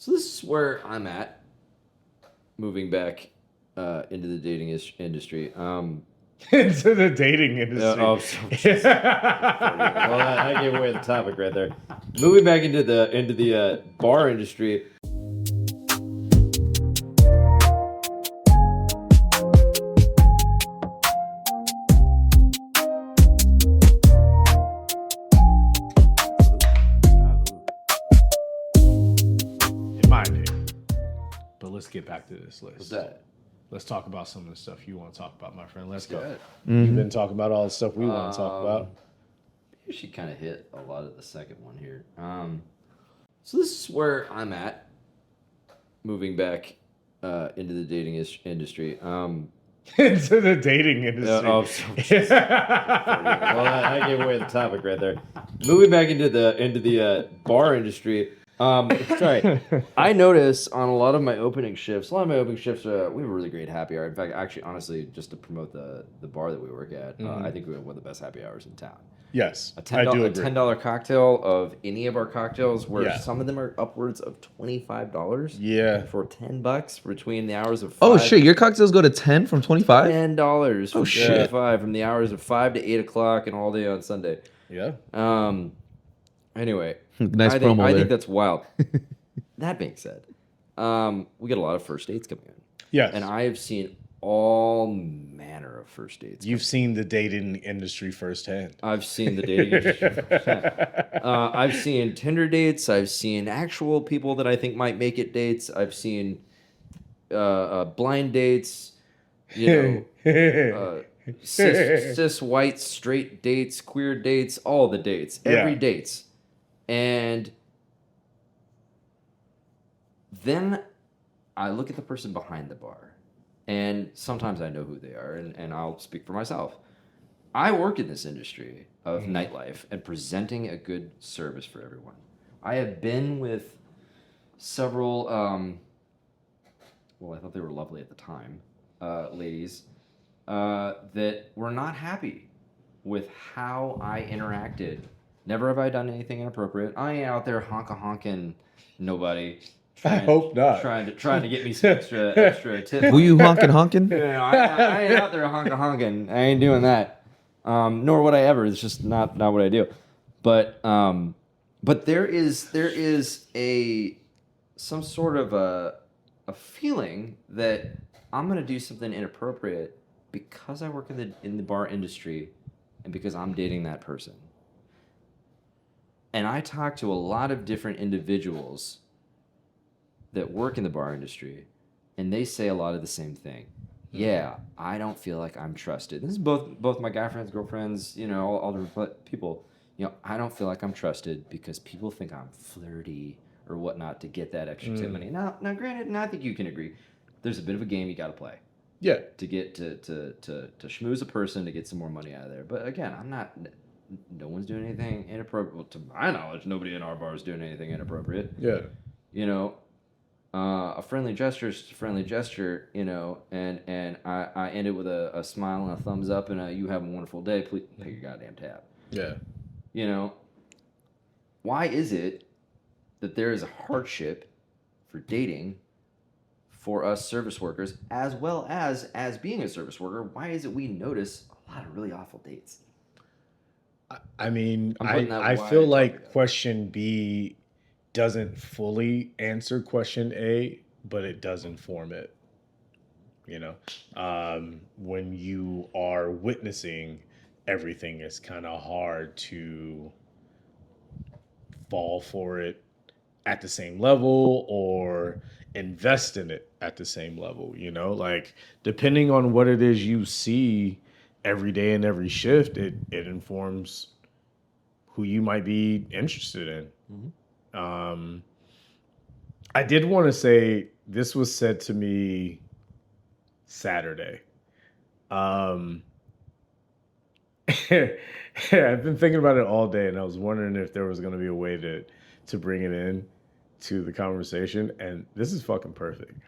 So this is where I'm at, moving back into the dating industry. Into the dating industry. Well, I gave away the topic right there. Moving back into the bar industry. In my opinion. But let's get back to this list. What's that? Let's talk about some of the stuff you want to talk about, my friend. Let's go. Good. You've been talking about all the stuff we want to talk about. You should kind of hit a lot of the second one here. So this is where I'm at, moving back into the dating industry. Into the dating industry. I gave away the topic right there. Moving back into the bar industry. Sorry, I notice on a lot of my opening shifts. We have a really great happy hour. In fact, actually, honestly, just to promote the bar that we work at, I think we have one of the best happy hours in town. Yes, I do agree. A $10 cocktail of any of our cocktails, where some of them are upwards of $25. Yeah, for $10 between the hours of 5. Oh shit! Your cocktails go to 10 from 25. $10. Oh shit! 5 from the hours of 5 to 8 o'clock and all day on Sunday. Yeah. Anyway, Nice promo there. I think that's wild. That being said, we get a lot of first dates coming in. Yes. And I have seen all manner of first dates. You've seen the dating industry firsthand. I've seen the dating industry firsthand. I've seen Tinder dates. I've seen actual people that I think might make it dates. I've seen blind dates. You know, cis white straight dates, queer dates, all the dates, every dates. And then I look at the person behind the bar, and sometimes I know who they are, and I'll speak for myself. I work in this industry of nightlife and presenting a good service for everyone. I have been with several, I thought they were lovely at the time, ladies, that were not happy with how I interacted. Never have I done anything inappropriate. I ain't out there honking nobody. I hope not. Trying to get me some extra tips. Were you honking? I ain't out there honking. I ain't doing that. Nor would I ever. It's just not what I do. But there is some sort of a feeling that I'm gonna do something inappropriate because I work in the bar industry and because I'm dating that person. And I talk to a lot of different individuals that work in the bar industry, and they say a lot of the same thing. Yeah, I don't feel like I'm trusted. This is both my guy friends, girlfriends, all different people. I don't feel like I'm trusted because people think I'm flirty or whatnot to get that extra tip money. Now, granted, and I think you can agree, there's a bit of a game you got to play. Yeah. To get to schmooze a person to get some more money out of there. But again, no one's doing anything inappropriate. Well, to my knowledge, nobody in our bar is doing anything inappropriate. Yeah. A friendly gesture is just a friendly gesture, and I end it with a smile and a thumbs up and you have a wonderful day. Please pay your goddamn tab. Yeah. Why is it that there is a hardship for dating for us service workers, as well as being a service worker? Why is it we notice a lot of really awful dates? I mean, I feel like question B doesn't fully answer question A, but it does inform it. When you are witnessing everything, it's kind of hard to fall for it at the same level or invest in it at the same level. Like depending on what it is you see every day and every shift, it informs who you might be interested in. Mm-hmm. I did want to say this was said to me Saturday. I've been thinking about it all day, and I was wondering if there was going to be a way to bring it in to the conversation, and this is fucking perfect.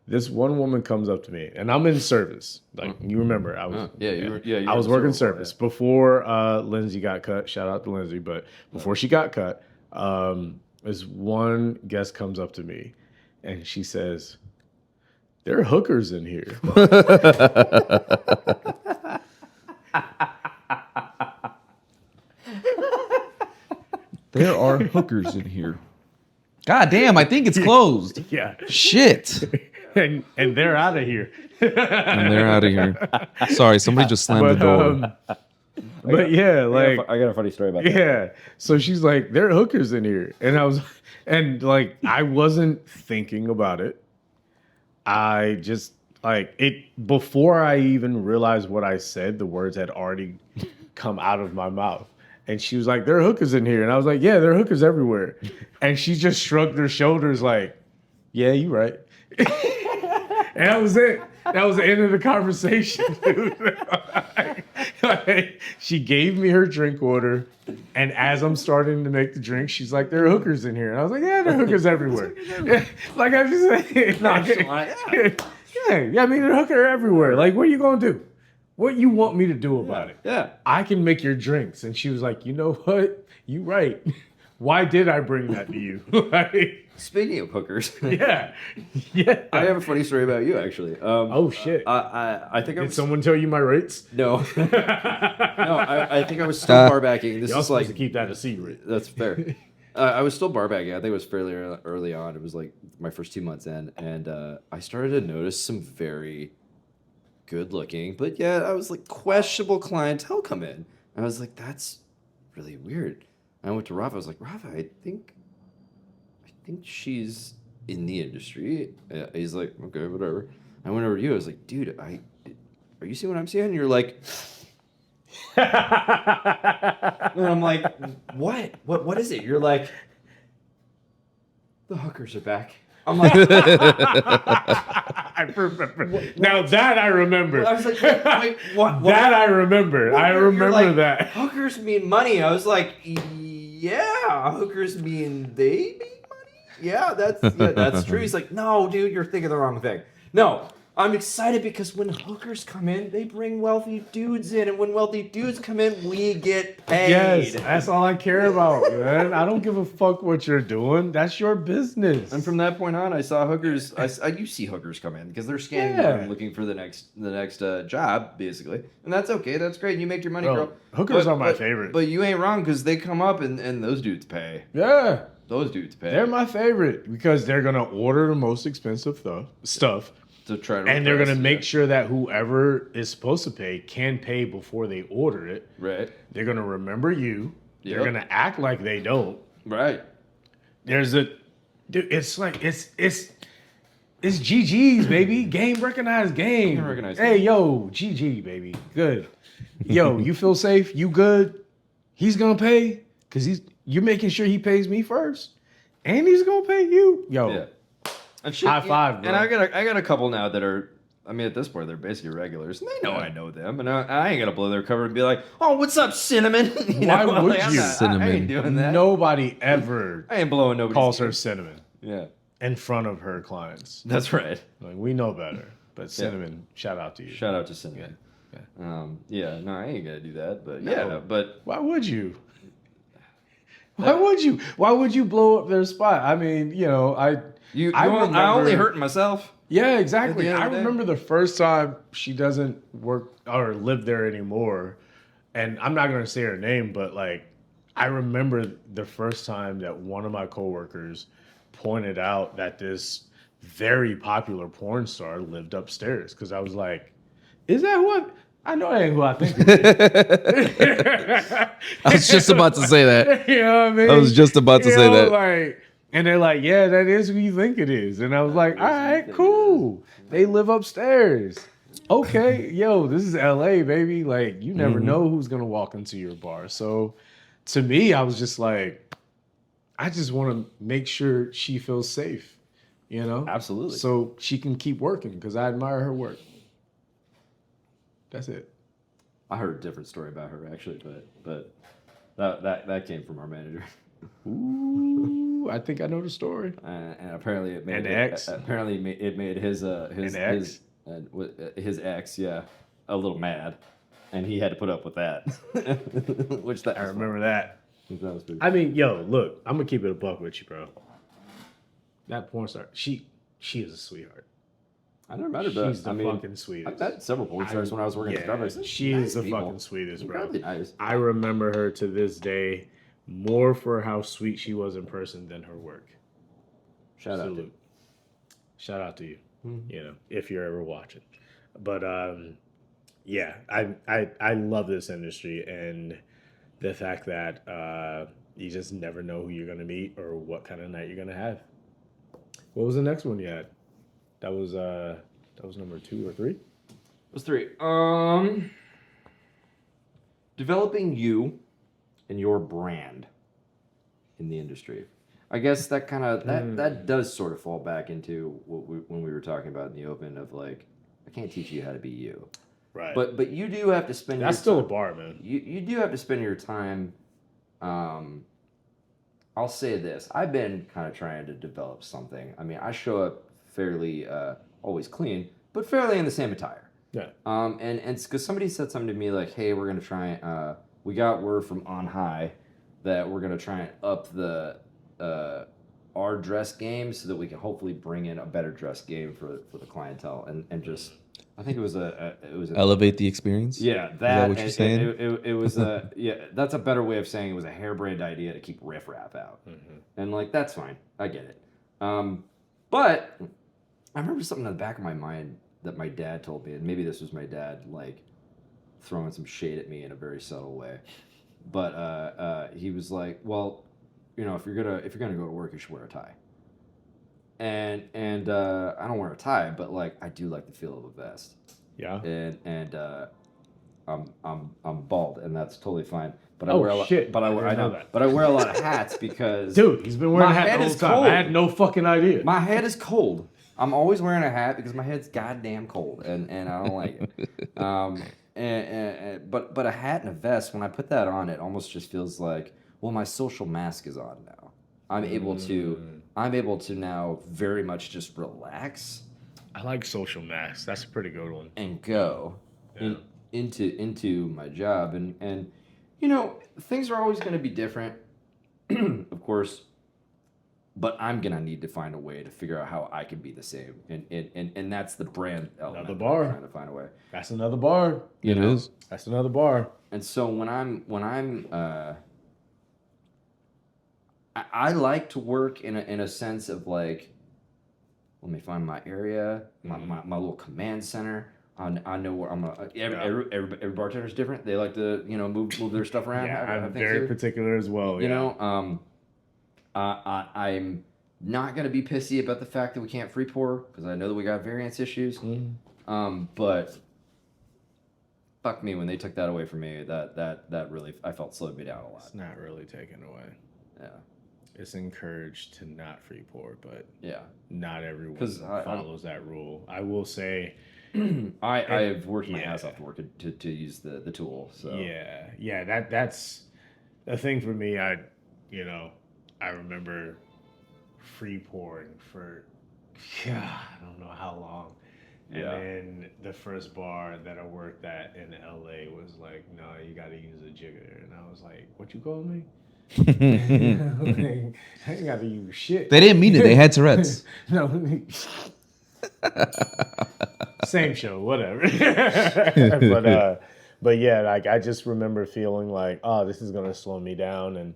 This one woman comes up to me, and I'm in service. Like you remember, I was I was working service before Lindsay got cut. Shout out to Lindsay, but before she got cut, This one guest comes up to me, and she says, "There are hookers in here." There are hookers in here. God damn, I think it's closed. Yeah, Shit. and they're out of here. And they're out of here. Sorry, somebody just slammed the door. But yeah, like I got a funny story about that. yeah. So she's like, "There are hookers in here," and like I wasn't thinking about it. I just like it before I even realized what I said. The words had already come out of my mouth. And she was like, "There are hookers in here." And I was like, "Yeah, there are hookers everywhere." And she just shrugged her shoulders like, "Yeah, you right." And that was it. That was the end of the conversation. Like, she gave me her drink order. And as I'm starting to make the drink, she's like, "There are hookers in here." And I was like, "Yeah, there are hookers everywhere." Like I just said. Yeah, I mean, there are hookers everywhere. Like, what are you going to do? What you want me to do about it? Yeah. I can make your drinks. And she was like, "You know what? You right. Why did I bring that to you?" Like, Speaking of hookers, yeah. Yeah. I have a funny story about you actually. Oh shit. I think I Did was someone tell you my rates? no, I think I was still bar backing. This Y'all is supposed like to keep that a secret. that's fair. I was still bar backing. I think it was fairly early on. It was like my first 2 months in, and I started to notice some very good looking, but yeah, I was like questionable clientele come in. I was like, that's really weird. I went to Rafa. I was like, "Rafa, I think she's in the industry." He's like, "Okay, whatever." I went over to you. I was like, "Dude, are you seeing what I'm seeing?" And you're like, and I'm like, "What? What is it?" You're like, "The hookers are back." I'm like, I remember. Now that I remember. I was like, wait, what? That I remember. I You're remember like, that. Hookers mean money. I was like, yeah, hookers mean they mean money. Yeah, that's true. He's like, no, dude, you're thinking the wrong thing. No, I'm excited because when hookers come in, they bring wealthy dudes in, and when wealthy dudes come in, we get paid. Yes, that's all I care about, man. I don't give a fuck what you're doing. That's your business. And from that point on, I saw hookers. You see hookers come in because they're scanning the Yeah. room looking for the next job, basically, and that's okay. That's great. You make your money, Bro, girl. hookers are my favorite. But you ain't wrong because they come up and those dudes pay. Yeah, Those dudes pay. they're my favorite because they're gonna order the most expensive stuff. To try to And they're impress, gonna make yeah. sure that whoever is supposed to pay can pay before they order it. Right. They're gonna remember you. They're Yep. gonna act like they don't. Right. There's a, dude. It's like it's GG's, baby. Game recognized game. Game recognized Hey, game. yo, GG, baby. Good. Yo, you feel safe? You good? He's gonna pay because you're making sure he pays me first, and he's gonna pay you. Yo, Yeah. And High five, And bro. I got a couple now that are. I mean, at this point, they're basically regulars, and they know I know them, and I ain't gonna blow their cover and be like, "Oh, what's up, Cinnamon?" Why would I'm you? not- I Cinnamon. ain't doing that. nobody ever I ain't blowing nobody's calls her ear. cinnamon Yeah, in front of her clients. that's right. Like we know better, but cinnamon, shout out to you. Shout out to Cinnamon. Yeah. No, I ain't gonna do that, but No. yeah, but Why would you? Why would you? Why would you blow up their spot? I mean, I I only remember- hurting myself. Yeah, exactly. At the end I of the day. remember the first time she doesn't work or live there anymore. And I'm not going to say her name, but like, I remember the first time that one of my coworkers pointed out that this very popular porn star lived upstairs. Cause I was like, is that I know that ain't who I think it is. I was just about to say that. You know what I mean? I was just about to You say know, that. Like, and they're like, yeah, that is who you think it is. And I was like, all right, cool. They live upstairs. Okay, yo, this is LA, baby. Like, you never know who's going to walk into your bar. So to me, I was just like, I just want to make sure she feels safe, Absolutely. So she can keep working because I admire her work. That's it. I heard a different story about her actually, but that came from our manager. Ooh, I think I know the story. And apparently it made And the ex? Apparently it made his ex? his ex, yeah, a little mad, and he had to put up with that. Which that I remember that. That was pretty. I mean, yo, look, I'm gonna keep it a buck with you, bro. That porn star, she is a sweetheart. I never met her, but She's the I mean, fucking sweetest. I met several porn stars when I was working at Starbucks. She Nice is the people. fucking sweetest, bro. Incredibly nice. I remember her to this day more for how sweet she was in person than her work. Shout out to. Salute. Shout out to you. Mhm. You know, if you're ever watching. But yeah, I love this industry and the fact that you just never know who you're gonna meet or what kind of night you're gonna have. What was the next one you had? That was number 2 or 3. It was 3. Developing you and your brand in the industry. I guess that kind of that does sort of fall back into when we were talking about in the open of like, I can't teach you how to be you, Right. but you do have to spend. That's your still a time, bar, man. You do have to spend your time. I'll say this: I've been kind of trying to develop something. I mean, I show up fairly always clean, but fairly in the same attire. Yeah. And because somebody said something to me like, "Hey, we're gonna try. We got word from on high that we're gonna try and up the our dress game so that we can hopefully bring in a better dress game for the clientele and just I think it was a Elevate the experience. yeah Is that that what you're and saying? it was a yeah that's a better way of saying it was a harebrained idea to keep riffraff out and like that's fine, I get it, but I remember something in the back of my mind that my dad told me, and maybe this was my dad like throwing some shade at me in a very subtle way, but he was like, well, you know, if you're gonna go to work, you should wear a tie. And I don't wear a tie, but like I do like the feel of a vest. Yeah. And I'm bald, and that's totally fine. But I Oh, wear a lot. shit. But I I didn't know that. But I wear a lot of hats because Dude, he's been wearing a My hat head the whole is time. cold. I had no fucking idea. my head is cold. I'm always wearing a hat because my head's goddamn cold, and I don't like it. But a hat and a vest, when I put that on, it almost just feels like, well, my social mask is on now. I'm able to now very much just relax I like social masks. That's a pretty good one. and go into my job, and you know, things are always going to be different, of course, but I'm gonna need to find a way to figure out how I can be the same, and that's the brand element. Another that bar. I'm trying to find a way. That's another bar. It know? is. That's another bar. And so when I'm I like to work in a sense of like, let me find my area, my little command center. I know where I'm gonna. Every bartender is different. They like to move their stuff around. Yeah, have I'm things very to do. particular as well. You yeah. know, I'm not gonna be pissy about the fact that we can't free pour because I know that we got variance issues. But fuck me when they took that away from me. That really I felt slowed me down a lot. It's not really taken away. Yeah, It's encouraged to not free pour, but yeah. not everyone 'Cause I- follows that rule. I will say, I have worked my yeah. ass off to work to use the tool. So yeah, that's the thing for me. I remember free pouring for, I don't know how long. And Yeah. then the first bar that I worked at in LA was like, no, you got to use a jigger. And I was like, what you call me? Like, I ain't got to use shit. They didn't mean it. They had Tourette's. No. Same show, whatever. but yeah, like I just remember feeling like, oh, this is gonna slow me down, and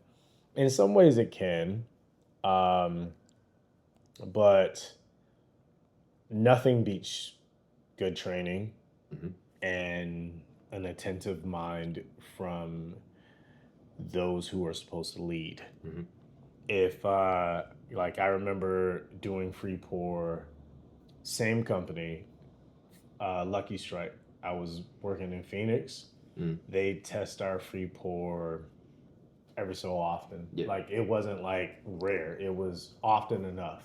in some ways it can, but nothing beats good training and an attentive mind from those who are supposed to lead. If like I remember doing free pour, same company, Lucky Strike. I was working in Phoenix. They test our free pour every so often. Yeah. Like it wasn't like rare. It was often enough.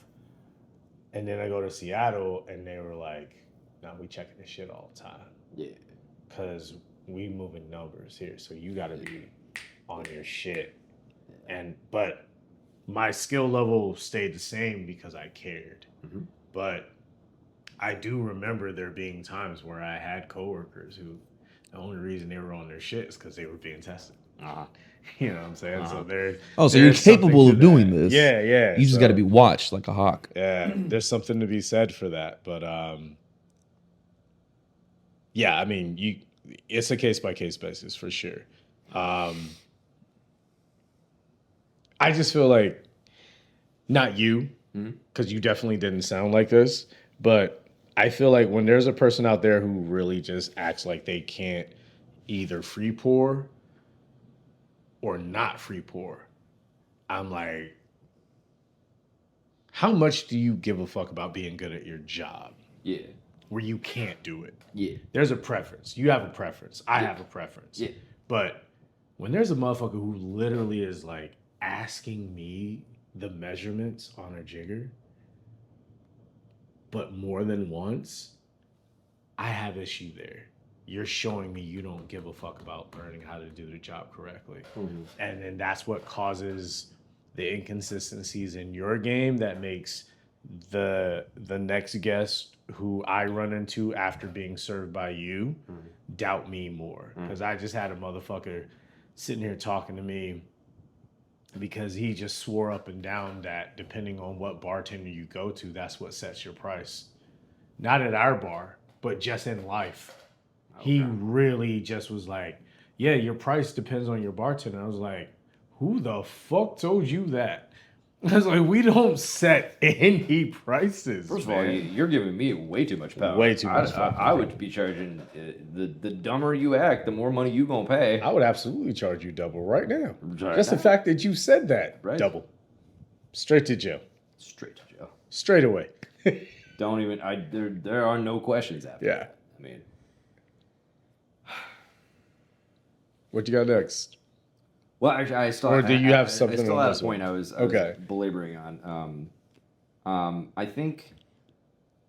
And then I go to Seattle and they were like, "No, we checking this shit all the time yeah. because we moving numbers here. So you got to be on your shit." But my skill level stayed the same because I cared. But I do remember there being times where I had coworkers who the only reason they were on their shit is because they were being tested. Uh-huh. You know what I'm saying? So there. Oh, so you're there's something capable to of doing that. this. Yeah, yeah. You just so- got to be watched like a hawk. Yeah, there's something to be said for that. But yeah, I mean, it's a case by case basis for sure. I just feel like not you, because you definitely didn't sound like this, but I feel like when there's a person out there who really just acts like they can't either free pour or not free pour, I'm like, how much do you give a fuck about being good at your job Yeah. where you can't do it? Yeah. There's a preference. You have a preference. I have a preference. Yeah. But when there's a motherfucker who literally is like asking me the measurements on a jigger, but more than once, I have issue there. You're showing me you don't give a fuck about learning how to do the job correctly. And then that's what causes the inconsistencies in your game that makes the next guest who I run into after being served by you doubt me more. Because I just had a motherfucker sitting here talking to me because he just swore up and down that depending on what bartender you go to, that's what sets your price. Not at our bar, but just in life. He really just was like, yeah, your price depends on your bartender. I was like, who the fuck told you that? I was like, we don't set any prices. First of all, you're giving me way too much power. Way too much I would be charging the dumber you act, the more money you gonna pay. I would absolutely charge you double right now. Right Just the now. fact that you said that. Right. Double. Straight to jail. Straight to jail. Straight away. Don't even. There are no questions after. Yeah. that. I mean, What you got next? well, actually, I still. Or do you have I something still on had this a point one? I was Okay. belaboring on. I think.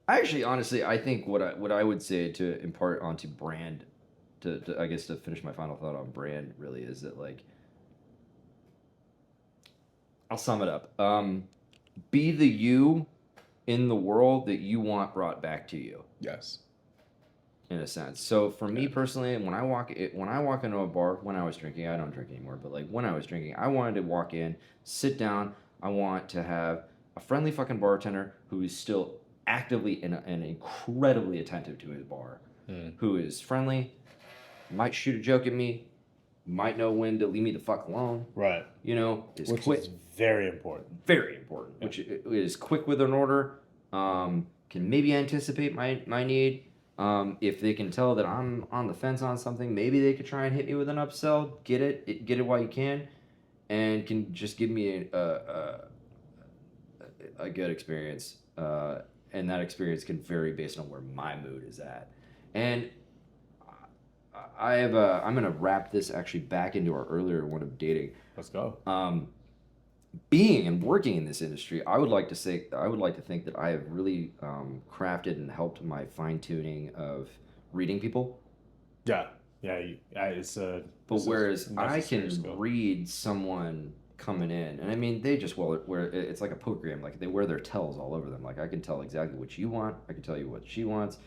Actually, honestly, I think what I would say to impart onto brand, to I guess to finish my final thought on brand really is that like. I'll sum it up. Be the you in the world that you want brought back to you. Yes. In a sense. So for me personally, when I walk into a bar, when I was drinking, I don't drink anymore, but like when I was drinking, I wanted to walk in, sit down. I want to have a friendly fucking bartender who is still actively and incredibly attentive to his bar, who is friendly, might shoot a joke at me, might know when to leave me the fuck alone. Right. You know, is Which quick. is very important. Very important. Which is quick with an order. Can maybe anticipate my need. If they can tell that I'm on the fence on something, maybe they could try and hit me with an upsell. Get it while you can, and can just give me a good experience. And that experience can vary based on where my mood is at. And I'm gonna wrap this actually back into our earlier one of dating. Let's go. Being and working in this industry, I would like to think that I have really crafted and helped my fine tuning of reading people. Yeah. Yeah. It's a. But whereas it's a I necessary can skill. read someone coming in, and I mean they just wear it's like a poker game, like they wear their tells all over them. Like I can tell exactly what you want. I can tell you what she wants.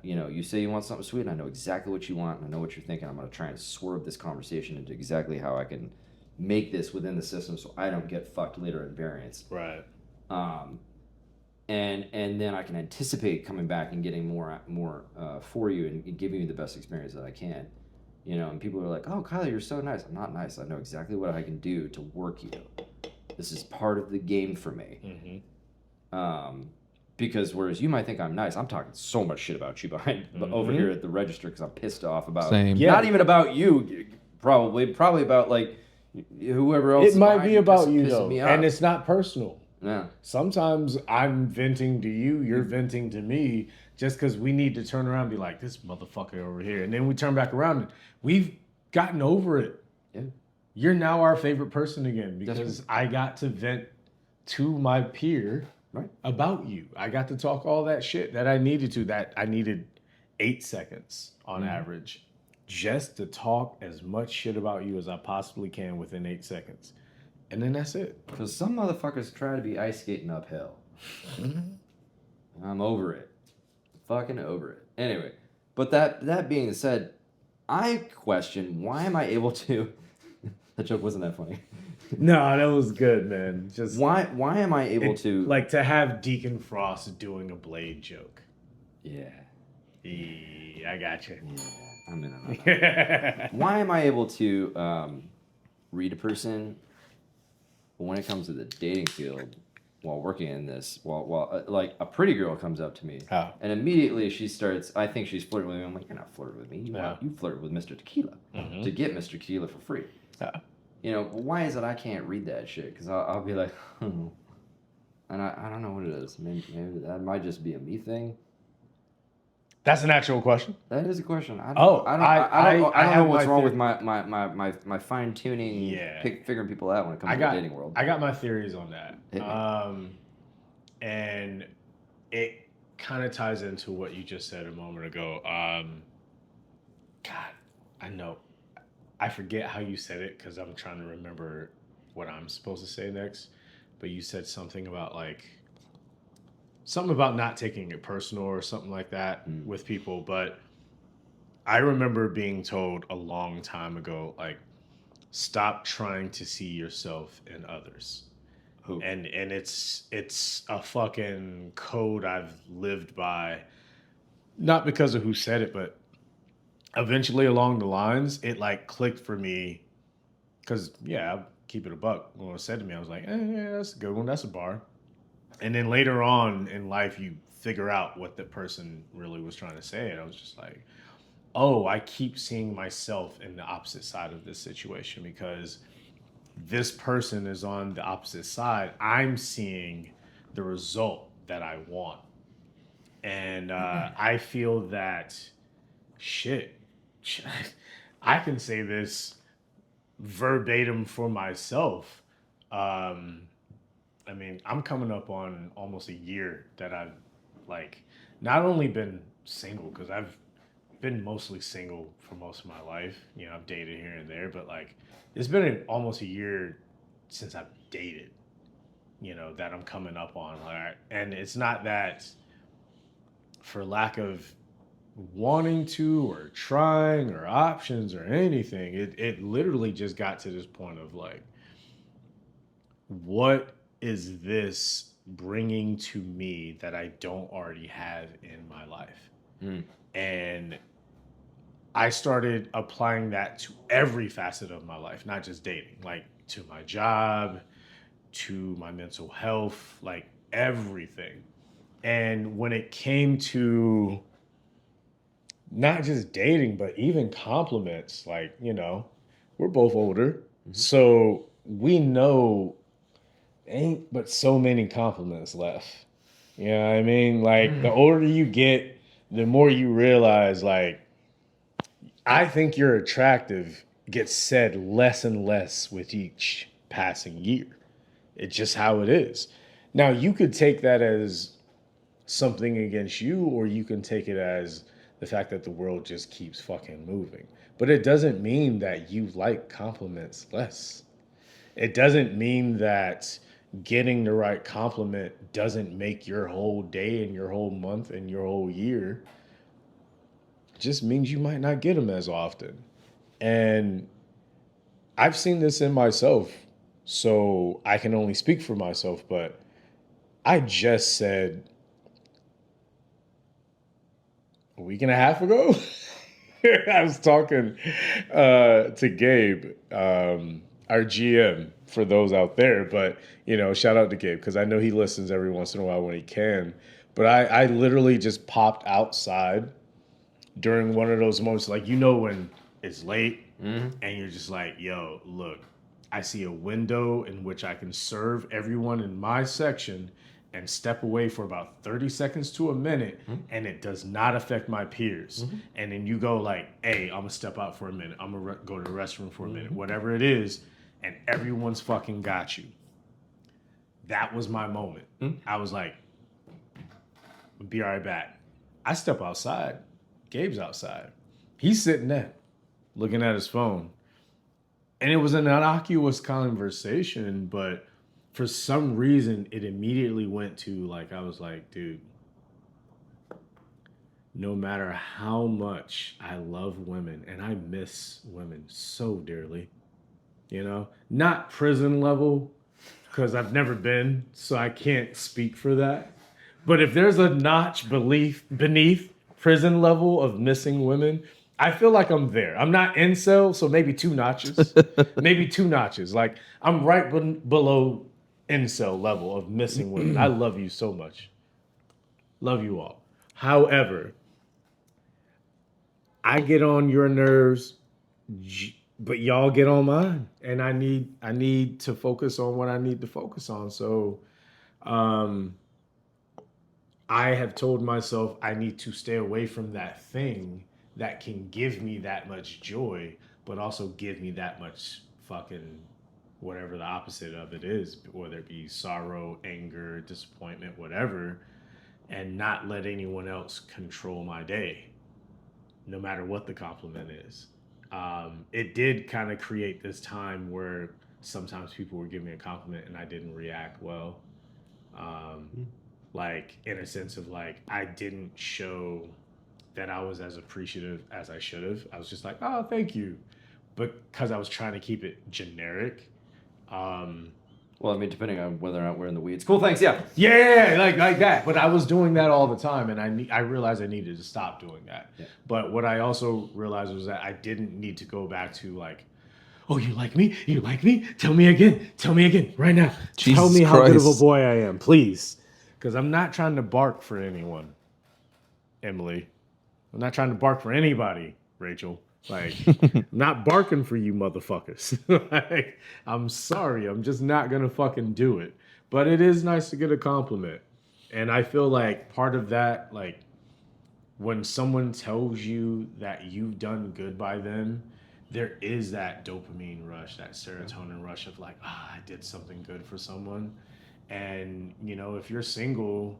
You know, you say you want something sweet, and I know exactly what you want, and I know what you're thinking. I'm going to try and swerve this conversation into exactly how I can make this within the system so I don't get fucked later in variance. Right. And then I can anticipate coming back and getting more for you and giving you the best experience that I can. You know, and people are like, "Oh, Kyler, you're so nice." I'm not nice. I know exactly what I can do to work you. This is part of the game for me. Because whereas you might think I'm nice, I'm talking so much shit about you behind over here at the register because I'm pissed off about Same. Yeah. not even about you, probably about like whoever else. It might behind be about you pissing though, me off. and it's not personal. Yeah. Sometimes I'm venting to you, you're venting to me, just because we need to turn around and be like, this motherfucker over here. And then we turn back around and we've gotten over it. Yeah. You're now our favorite person again because I got to vent to my peer about you. I got to talk all that shit that I needed to, that I needed 8 seconds on average just to talk as much shit about you as I possibly can within 8 seconds. And then that's it. Because some motherfuckers try to be ice skating uphill. I'm over it. Fucking over it. Anyway, but that being said, I question why am I able to That joke wasn't that funny. No, that was good, man. Just Why am I able to like to have Deacon Frost doing a Blade joke. Yeah. Yeah, I got you. Yeah. I'm in on that. Why am I able to read a person, but when it comes to the dating field, while working in this, while like a pretty girl comes up to me, Oh. and immediately she starts, I think she's flirting with me. I'm like, you're not flirting with me. Yeah. You flirted with Mr. Tequila to get Mr. Tequila for free. You know, why is it I can't read that shit? Because I'll be like, and I don't know what it is. Maybe that might just be a me thing. That's an actual question. That is a question. I Oh, don't I know have what's my wrong theory. with my fine tuning, Yeah. figuring people out when it comes to the dating world. I got my theories on that. Hit me. And it kind of ties into what you just said a moment ago. God, I know. I forget how you said it because I'm trying to remember what I'm supposed to say next. But you said something about something about not taking it personal or something like that with people. But I remember being told a long time ago, like, stop trying to see yourself in others. Who? And it's a fucking code I've lived by, not because of who said it, but eventually along the lines, it like clicked for me. Because I'll keep it a buck. When it was said to me, I was like, yeah, that's a good one. That's a bar. And then later on in life, you figure out what the person really was trying to say, and I was just like, oh, I keep seeing myself in the opposite side of this situation because this person is on the opposite side. I'm seeing the result that I want. And I feel that, shit, I can say this verbatim for myself. I mean, I'm coming up on almost a year that I've, like, not only been single, because I've been mostly single for most of my life. You know, I've dated here and there, but, like, it's been almost a year since I've dated, you know, that I'm coming up on. Like, and it's not that for lack of wanting to or trying or options or anything. It literally just got to this point of, like, what is this bringing to me that I don't already have in my life? And I started applying that to every facet of my life, not just dating, like to my job, to my mental health, like everything. And when it came to not just dating, but even compliments, like, you know, we're both older. So we know ain't but so many compliments left. You know what I mean? Like, the older you get, the more you realize, like, I think you're attractive gets said less and less with each passing year. It's just how it is. Now, you could take that as something against you, or you can take it as the fact that the world just keeps fucking moving. But it doesn't mean that you like compliments less. It doesn't mean that getting the right compliment doesn't make your whole day and your whole month and your whole year. It just means you might not get them as often. And I've seen this in myself, so I can only speak for myself, but I just said a week and a half ago, I was talking to Gabe, our GM, for those out there. But, you know, shout out to Gabe because I know he listens every once in a while when he can. But I literally just popped outside during one of those moments, like, you know, when it's late and you're just like, yo, look, I see a window in which I can serve everyone in my section and step away for about 30 seconds to a minute, and it does not affect my peers. And then you go like, hey, I'm gonna step out for a minute. I'm gonna go to the restroom for a minute, whatever it is, and everyone's fucking got you. That was my moment. I was like, I'll be right back. I step outside. Gabe's outside. He's sitting there looking at his phone. And it was an innocuous conversation, but for some reason, it immediately went to, like, I was like, dude, no matter how much I love women, and I miss women so dearly, You know, not prison level, because I've never been, so I can't speak for that. But if there's a notch beneath prison level of missing women, I feel like I'm there. I'm not incel, so maybe 2 notches. Maybe 2 notches. Like I'm right below incel level of missing women. I love you so much. Love you all. However, I get on your nerves, but y'all get on mine, and I need to focus on what I need to focus on. So, um, I have told myself I need to stay away from that thing that can give me that much joy, but also give me that much fucking whatever the opposite of it is, whether it be sorrow, anger, disappointment, whatever, and not let anyone else control my day, no matter what the compliment is. It did kind of create this time where sometimes people would give me a compliment and I didn't react well. Like in a sense of like I didn't show that I was as appreciative as I should have. I was just like, oh, thank you, but because I was trying to keep it generic. Well, I mean, depending on whether or not we're in the weeds. Cool, thanks. Yeah. Yeah, like that. But I was doing that all the time, and I realized I needed to stop doing that. Yeah. But what I also realized was that I didn't need to go back to like, oh, you like me? You like me? Tell me again. Tell me again right now. Jesus Tell me how good of a Christ. boy I am, please. Because I'm not trying to bark for anyone, Emily. I'm not trying to bark for anybody, Rachel. Like, I'm not barking for you motherfuckers. Like, I'm sorry. I'm just not going to fucking do it. But it is nice to get a compliment. And I feel like part of that, like, when someone tells you that you've done good by them, there is that dopamine rush, that serotonin rush of like, I did something good for someone. And, you know, if you're single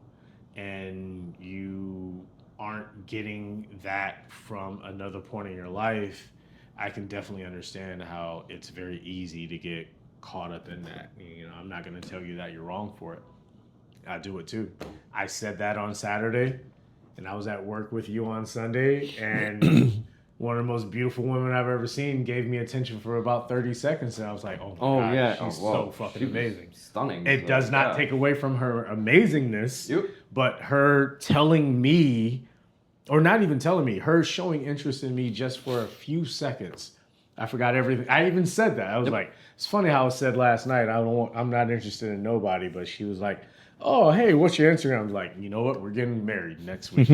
and you aren't getting that from another point in your life, I can definitely understand how it's very easy to get caught up in that. You know, I'm not going to tell you that you're wrong for it. I do it too. I said that on Saturday, and I was at work with you on Sunday, and one of the most beautiful women I've ever seen gave me attention for about 30 seconds, and I was like, oh my God, yeah. she's Wow. so fucking She was amazing. Stunning. It So, does not yeah. take away from her amazingness, Yep. but her telling me, or not even telling me, her showing interest in me just for a few seconds. I forgot everything. I even said that. I was like, it's funny how I said last night, I'm not interested in nobody, but she was like, oh, hey, what's your Instagram? I was like, you know what? We're getting married next week.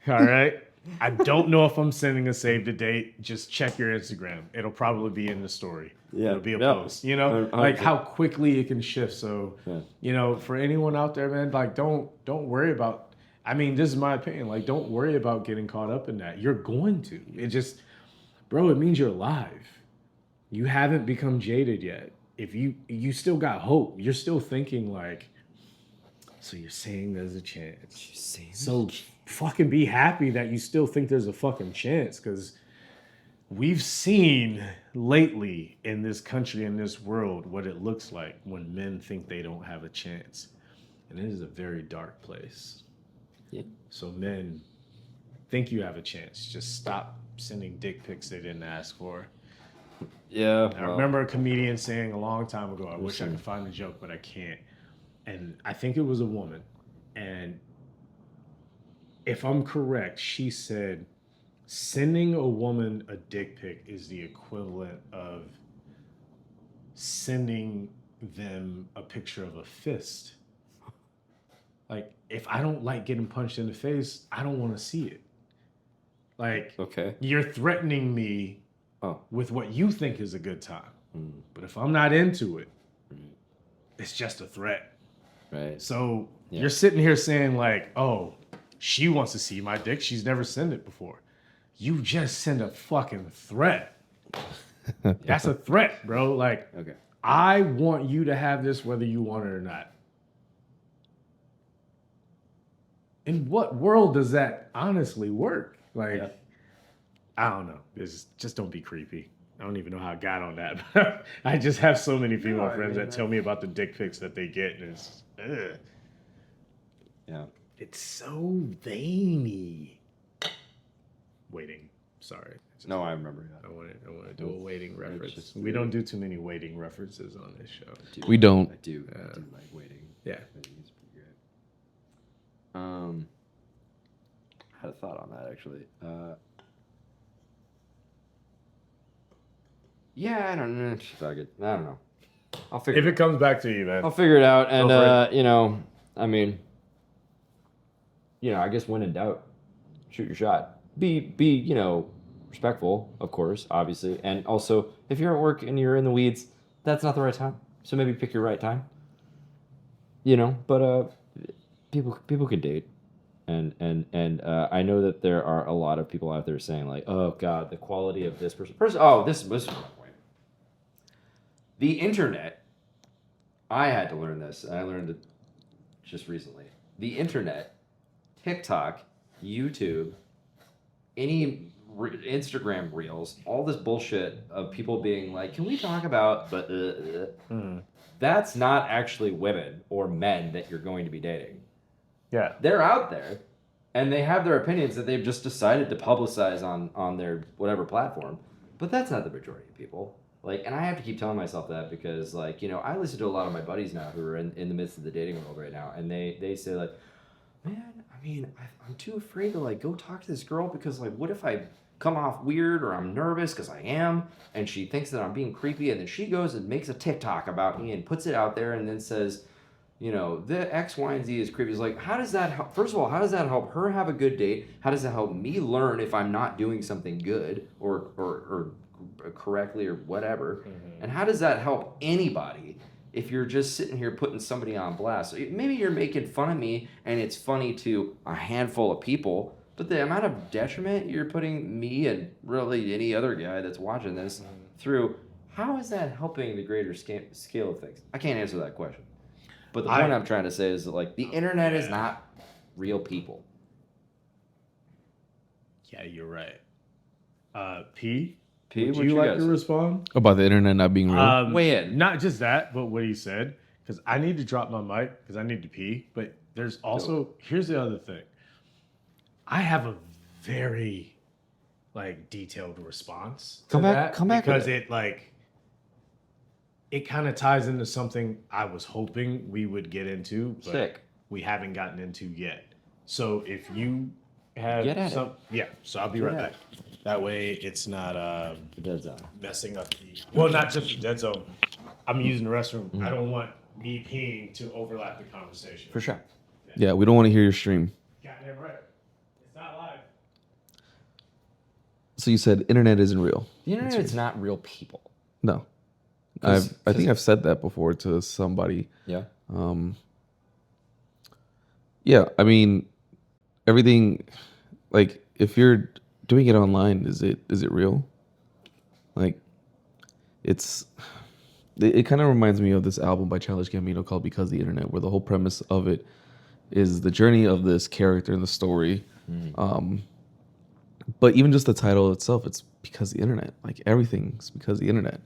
All right. I don't know if I'm sending a save the date. Just check your Instagram. It'll probably be in the story. Yeah. It'll be a Yeah. post. You know, 100%. like how quickly it can shift. So, Yeah. you know, for anyone out there, man, like don't worry about. I mean, this is my opinion. Like, don't worry about getting caught up in that. You're going to. It just, bro, it means you're alive. You haven't become jaded yet. If you still got hope. You're still thinking like, so you're saying there's a chance. So fucking be happy that you still think there's a fucking chance, because we've seen lately in this country, in this world, what it looks like when men think they don't have a chance. And it is a very dark place. Yeah. So men, think you have a chance. Just stop sending dick pics they didn't ask for. Yeah. I remember a comedian saying a long time ago, I wish I could find the joke, but I can't. And I think it was a woman. And if I'm correct, she said, sending a woman a dick pic is the equivalent of sending them a picture of a fist. Like, if I don't like getting punched in the face, I don't want to see it. Like, Okay. you're threatening me Oh. with what you think is a good time. But if I'm not into it, it's just a threat. Right. So Yeah. you're sitting here saying like, oh, she wants to see my dick. She's never sent it before. You just send a fucking threat. That's a threat, bro. Like, Okay. I want you to have this whether you want it or not. In what world does that honestly work? Like, Yeah. I don't know. Just don't be creepy. I don't even know how I got on that. I just have so many female friends that tell me about the dick pics that they get, and it's, ugh. Yeah. It's so veiny. Waiting. Sorry. No, I remember. I want to do a waiting reference. just- We don't do too many waiting references on this show. We don't. I do like waiting. Yeah. I think it's pretty great. I had a thought on that actually. Yeah, I don't know. Fuck it. I don't know. I'll figure. If it comes back to you, man. I'll figure it out, and Go for you know, I mean, I guess when in doubt, shoot your shot. Be respectful, of course, obviously, and also if you're at work and you're in the weeds, that's not the right time. So maybe pick your right time. But people can date, and I know that there are a lot of people out there saying like, oh God, the quality of this person. This was my point. The internet. I had to learn this, and I learned it just recently. The internet, TikTok, YouTube, any Instagram reels, all this bullshit of people being like, can we talk about, but that's not actually women or men that you're going to be dating. Yeah. They're out there, and they have their opinions that they've just decided to publicize on their whatever platform, but that's not the majority of people. Like, and I have to keep telling myself that because, like, I listen to a lot of my buddies now who are in the midst of the dating world right now, and they say, like, man, I mean, I'm too afraid to, like, go talk to this girl because, like, what if I come off weird or I'm nervous because I am, and she thinks that I'm being creepy, and then she goes and makes a TikTok about me and puts it out there and then says, the X, Y, and Z is creepy. It's like, how does that help? First of all, how does that help her have a good date? How does it help me learn if I'm not doing something good or correctly or whatever? Mm-hmm. And how does that help anybody if you're just sitting here putting somebody on blast? So maybe you're making fun of me and it's funny to a handful of people, but the amount of detriment you're putting me and really any other guy that's watching this through, how is that helping the greater scale of things? I can't answer that question. But the point I'm trying to say is that, like, the internet is not real people. Yeah, you're right. P, what would you like guys? to respond? About the internet not being real. Weigh in. Not just that, but what he said. Because I need to drop my mic because I need to pee. But there's also, here's the other thing. I have a very, like, detailed response to that. Come back. Because it kind of ties into something I was hoping we would get into, but we haven't gotten into yet. So if you have so I'll be right back. That way it's not dead zone. messing up not just the dead zone. I'm using the restroom. I don't want me peeing to overlap the conversation. For sure. Yeah, we don't want to hear your stream. Goddamn right. It's not live. So you said internet isn't real. The internet is not real people. No. I think I've said that before to somebody. Yeah. Yeah, I mean, everything, like, if you're doing it online, is it real? Like, it kind of reminds me of this album by Childish Gambino called Because the Internet, where the whole premise of it is the journey of this character in the story. But even just the title itself, it's because the internet. Like, everything's because the internet.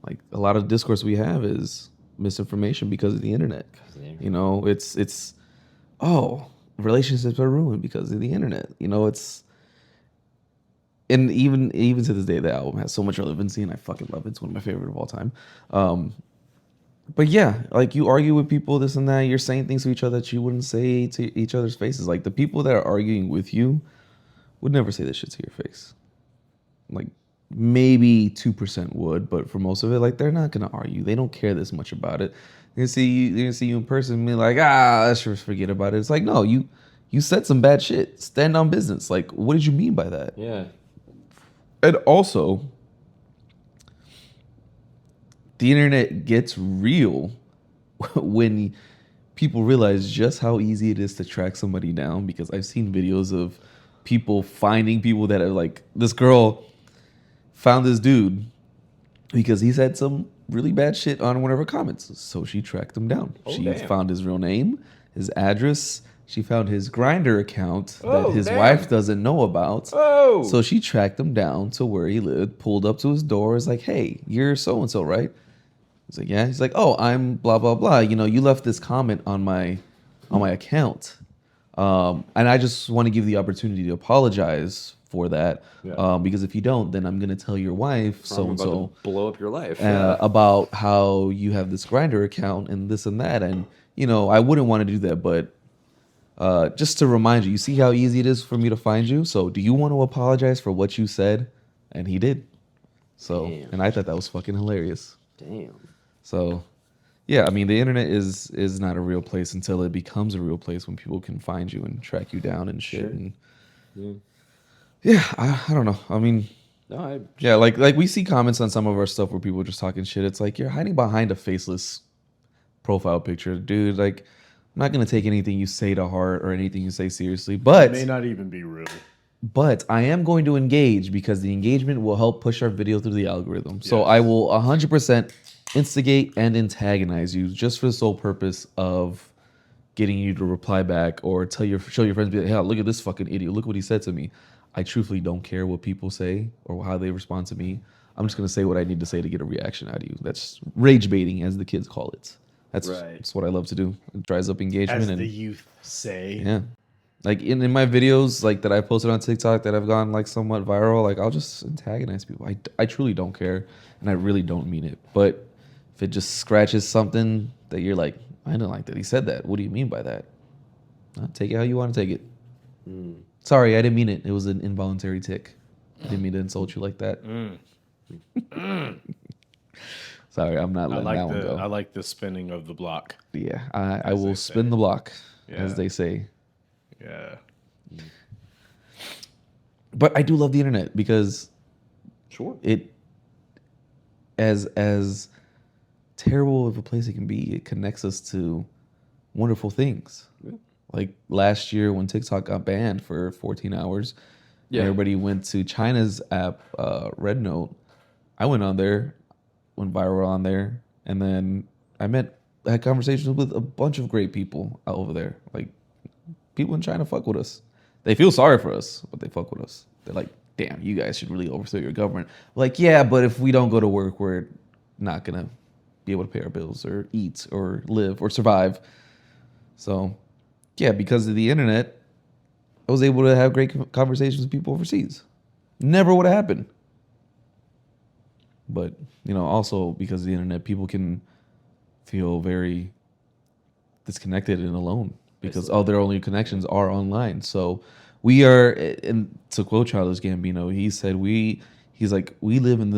Like, a lot of discourse we have is misinformation because of the internet. It's relationships are ruined because of the internet. And even to this day, the album has so much relevancy, and I fucking love it. It's one of my favorite of all time. But yeah, like, you argue with people, this and that. You're saying things to each other that you wouldn't say to each other's faces. Like, the people that are arguing with you would never say this shit to your face. Like, maybe 2% would, but for most of it, like, they're not gonna argue. They don't care this much about it. They're gonna see you in person and be like, let's just forget about it. It's like, no, you said some bad shit. Stand on business. Like, what did you mean by that? Yeah. And also, the internet gets real when people realize just how easy it is to track somebody down, because I've seen videos of people finding people that are like, this girl found this dude because he said some really bad shit on one of her comments. So she tracked him down. She found his real name, his address. She found his Grindr account that his wife doesn't know about. So she tracked him down to where he lived, pulled up to his door, is like, hey, you're so-and-so, right? He's like, yeah. He's like, oh, I'm blah, blah, blah. You left this comment on my account. And I just want to give the opportunity to apologize for that. Yeah. Because if you don't, then I'm gonna tell your wife so I'm and about so to blow up your life. Yeah. about how you have this grinder account and this and that, and I wouldn't want to do that, but just to remind you, you see how easy it is for me to find you. So do you want to apologize for what you said? And he did. So, Damn. and I thought that was fucking hilarious. Damn. So, yeah, I mean, the internet is not a real place until it becomes a real place when people can find you and track you down and shit. Sure. And Yeah. yeah, I don't know. I mean, No, yeah, like we see comments on some of our stuff where people are just talking shit. It's like you're hiding behind a faceless profile picture, dude. Like, I'm not gonna take anything you say to heart or anything you say seriously, It but may not even be real. I am going to engage because the engagement will help push our video through the algorithm. So Yes. I will 100% instigate and antagonize you just for the sole purpose of getting you to reply back or show your friends, be like, hey, look at this fucking idiot. Look what he said to me. I truthfully don't care what people say or how they respond to me. I'm just going to say what I need to say to get a reaction out of you. That's rage baiting, as the kids call it. That's what I love to do. It drives up engagement. As and the youth say. yeah. Like in my videos, like that I posted on TikTok that have gone like somewhat viral, like I'll just antagonize people. I truly don't care, and I really don't mean it. But if it just scratches something that you're like, I don't like that he said that. What do you mean by that? Take it how you want to take it. Sorry, I didn't mean it. It was an involuntary tick. I didn't mean to insult you like that. Sorry, I'm not letting that one go. I like the spinning of the block. Yeah, I will they spin say. the block, Yeah. as they say. Yeah. But I do love the internet because sure. it, as terrible of a place it can be, it connects us to wonderful things. Yeah. Like last year when TikTok got banned for 14 hours, and everybody went to China's app, Red Note. I went on there, went viral on there, and then I had conversations with a bunch of great people out over there. Like people in China fuck with us. They feel sorry for us, but they fuck with us. They're like, damn, you guys should really overthrow your government. Like, yeah, but if we don't go to work, we're not gonna be able to pay our bills or eat or live or survive. So, yeah, because of the internet, I was able to have great conversations with people overseas. Never would have happened. But, also because of the internet, people can feel very disconnected and alone because all their only connections are online. So we are, and to quote Childish Gambino, he said, we live in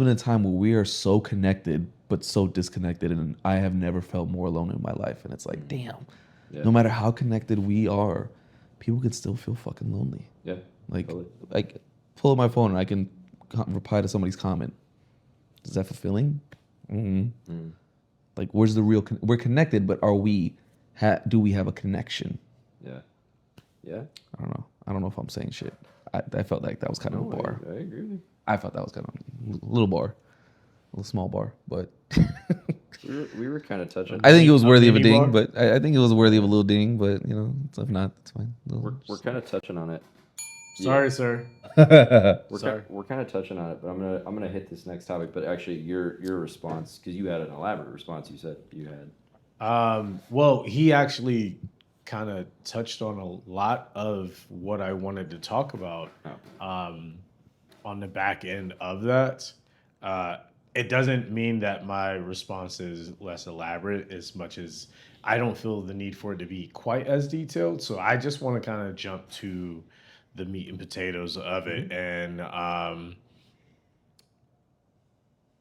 a time where we are so connected, but so disconnected. And I have never felt more alone in my life. And it's like, damn, no matter how connected we are, people can still feel fucking lonely. Yeah. Like, totally. like pull up my phone and I can reply to somebody's comment. Is that fulfilling? Mm-hmm. Like, where's the real? We're connected, but are we? Do we have a connection? Yeah. Yeah. I don't know. I don't know if I'm saying shit. I felt like that was kind of a bar. I agree with you. I thought that was kind of a little bar, a little small bar, but We were kind of touching. I think it was worthy of a mini ding. bar? But I think it was worthy of a little ding. But if not, it's fine. We're kind of touching on it. Sorry, sir. We're kind of touching on it, but I'm gonna hit this next topic. But actually, your response, because you had an elaborate response. You said you had. Well, he actually kind of touched on a lot of what I wanted to talk about on the back end of that. It doesn't mean that my response is less elaborate as much as I don't feel the need for it to be quite as detailed. So I just want to kind of jump to the meat and potatoes of it. And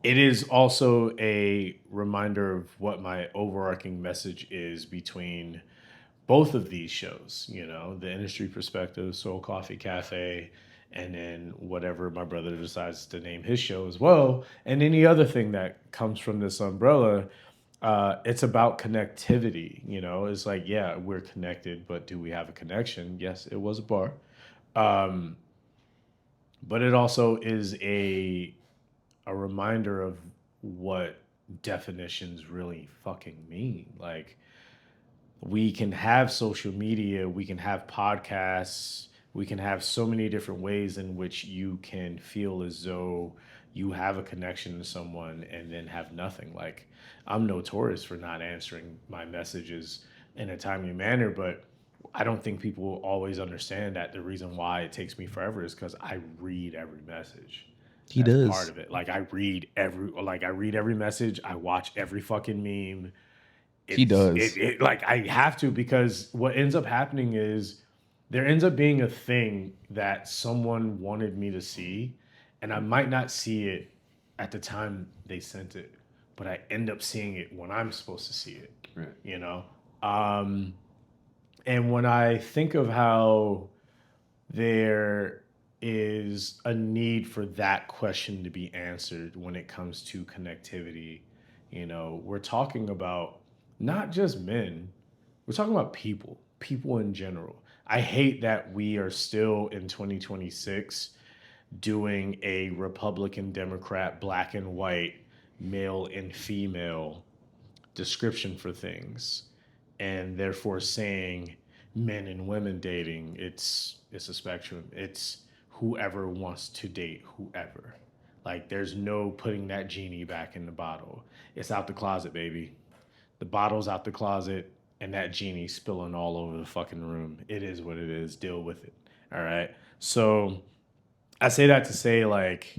it is also a reminder of what my overarching message is between both of these shows, the industry perspective, Soul Coffee Cafe, and then whatever my brother decides to name his show as well, and any other thing that comes from this umbrella. It's about connectivity. It's like, yeah, we're connected, but do we have a connection? Yes, it was a bar. But it also is a reminder of what definitions really fucking mean. Like, we can have social media, we can have podcasts, we can have so many different ways in which you can feel as though you have a connection to someone and then have nothing. Like, I'm notorious for not answering my messages in a timely manner, but I don't think people always understand that the reason why it takes me forever is because I read every message. He That's does. part of it. Like I read every message. I watch every fucking meme. He does. Like I have to, because what ends up happening is there ends up being a thing that someone wanted me to see, and I might not see it at the time they sent it, but I end up seeing it when I'm supposed to see it. Right. You know? And when I think of how there is a need for that question to be answered when it comes to connectivity, you know, we're talking about not just men, we're talking about people in general. I hate that we are still in 2026 doing a Republican, Democrat, black and white, male and female description for things, and therefore saying men and women dating, it's a spectrum. It's whoever wants to date whoever. Like there's no putting that genie back in the bottle. It's out the closet, baby. The bottle's out the closet and that genie spilling all over the fucking room. It is what it is. Deal with it. All right. So I say that to say, like,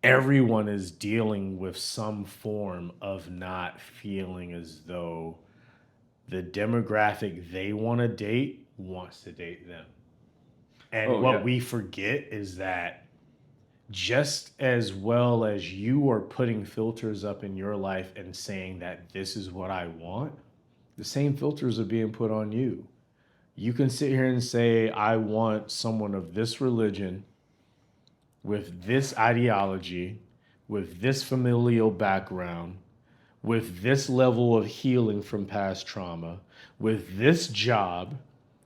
everyone is dealing with some form of not feeling as though the demographic they want to date wants to date them. And what we forget is that just as well as you are putting filters up in your life and saying that this is what I want, the same filters are being put on you. You can sit here and say, I want someone of this religion, with this ideology, with this familial background, with this level of healing from past trauma, with this job,